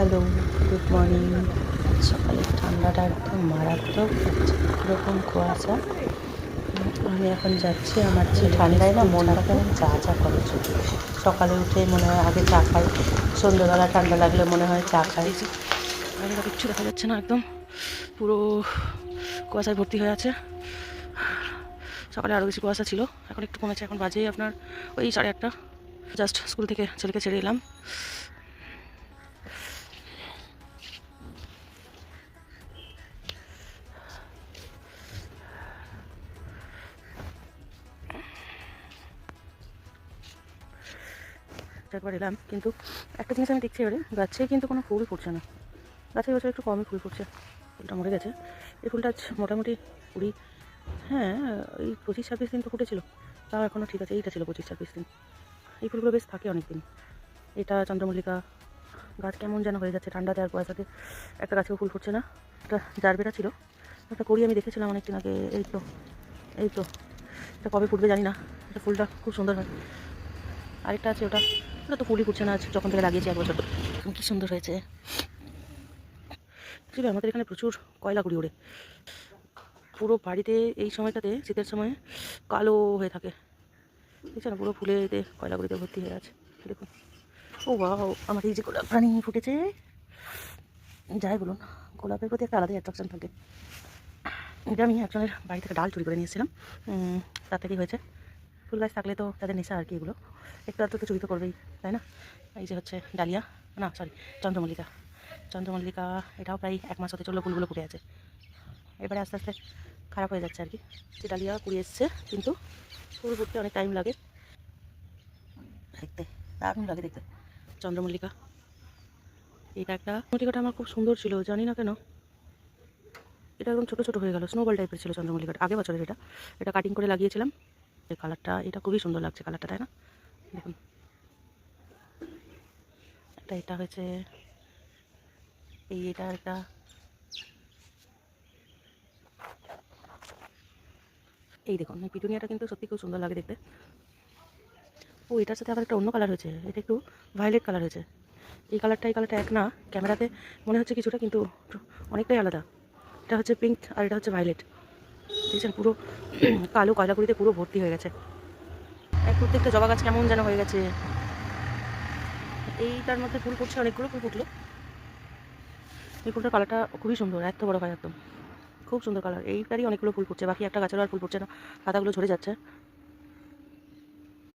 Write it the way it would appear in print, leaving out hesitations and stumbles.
Hello, good morning. সকালে ঠান্ডাটা একদম মারাত্মক হচ্ছে, এরকম কুয়াশা। আমি এখন যাচ্ছি আমার ঠান্ডায় না মনটা কেমন চা চা করে চোখে। সকালে উঠে মনে হয় আগে চা খাই, সন্ধ্যেবেলা ঠান্ডা লাগলে মনে হয় চা খাই। বাইরেটা কিচ্ছু দেখা যাচ্ছে না, একদম পুরো কুয়াশায় ভর্তি হয়ে আছে। সকালে আরও বেশি কুয়াশা ছিল, এখন একটু কমেছে। এখন বাজে আপনার ওই 8:30। জাস্ট স্কুল থেকে ছেলেকে ছেড়ে এলাম। একবার এলাম, কিন্তু একটা জিনিস আমি দেখছি এবারে, গাছে কিন্তু কোনো ফুল ফুটছে না। গাছে এবছর একটু কমই ফুল ফুটছে, ফুলটা মরে গেছে। এই ফুলটা আজ মোটামুটি 20, হ্যাঁ, এই 25-26 দিন তো ফুটেছিল, তাও এখনও ঠিক আছে। এইটা ছিল 25-26 দিন। এই ফুলগুলো বেশ থাকে অনেক দিন। এটা চন্দ্রমল্লিকা গাছ কেমন যেন হয়ে যাচ্ছে ঠান্ডাতে আর কুয়াশাতে। একটা গাছেও ফুল ফুটছে না। একটা জারবেরা ছিল, একটা করি আমি দেখেছিলাম অনেকদিন আগে। এই তো এটা কবে ফুটবে জানি না। এটা ফুলটা খুব সুন্দর হয়। আরেকটা আছে, ওটা ওটা তো ফুলই ফুটছে না আজ, যখন থেকে লাগিয়েছি 1 বছর। কি সুন্দর হয়েছে। অ্যাকচুয়ালি আমাদের এখানে প্রচুর কয়লা গুঁড়ি ওড়ে। পুরো বাড়িতে এই সময়টাতে, শীতের সময় কালো হয়ে থাকে। দেখছেন, পুরো ফুলেতে কয়লা গুঁড়িতে ভর্তি হয়ে আছে। দেখুন, ও বাহ, আমার এই যে গোলাপ রানী ফুটেছে। যাই বলুন, গোলাপের প্রতি একটা আলাদাই অ্যাট্রাকশন থাকে। এটা আমি একজনের বাড়ি থেকে ডাল চুরি করে নিয়েছিলাম। তার থেকেই হয়েছে। ফুল গাছ থাকলে তো তাদের নেশা আর কি, এগুলো একটু আধটু তো চুরি তো করবেই, তাই না? এই যে হচ্ছে ডালিয়া, না সরি, চন্দ্রমল্লিকা। চন্দ্রমল্লিকা এটাও প্রায় 1 মাস হতে চললো, ফুলগুলো ফুটে আছে। এবারে আস্তে আস্তে খারাপ হয়ে যাচ্ছে আর কি। যে ডালিয়া কুড়িয়ে এসছে, কিন্তু ফুল ফুটতে অনেক টাইম লাগে। দেখতে দারুণ লাগে দেখতে চন্দ্রমল্লিকা। এটা একটা মল্লিকাটা আমার খুব সুন্দর ছিল, জানি না কেন এটা একদম ছোটো ছোটো হয়ে গেল। স্নোবল টাইপের ছিল চন্দ্রমল্লিকাটা, আগের বছরের। এটা কাটিং করে লাগিয়েছিলাম। এই কালারটা, এটা খুবই সুন্দর লাগছে কালারটা, তাই না? দেখুন, এটা হয়েছে এটা একটা। এই দেখুন, এই পিটুনিয়াটা কিন্তু সত্যি খুব সুন্দর লাগে দেখতে। ও, এটার সাথে আবার একটা অন্য কালার হয়েছে, এটা একটু ভায়োলেট কালার হয়েছে। এই কালারটা এক না, ক্যামেরাতে মনে হচ্ছে কিছুটা, কিন্তু অনেকটাই আলাদা। এটা হচ্ছে পিঙ্ক আর এটা হচ্ছে ভায়োলেট। দেখছেন, পুরো কালো কয়লাগুড়িতে পুরো ভর্তি হয়ে গেছে। প্রত্যেকটা জবা গাছ কেমন যেন হয়ে গেছে। এইটার মধ্যে ফুল ফুটছে, অনেকগুলো ফুল ফুটলো। এই ফুলটার কালারটা খুবই সুন্দর, এত বড় হয় একদম, খুব সুন্দর কালার। এইটারই অনেকগুলো ফুল ফুটছে, বাকি একটা গাছেরও আর ফুল ফুটছে না, পাতাগুলো ঝরে যাচ্ছে।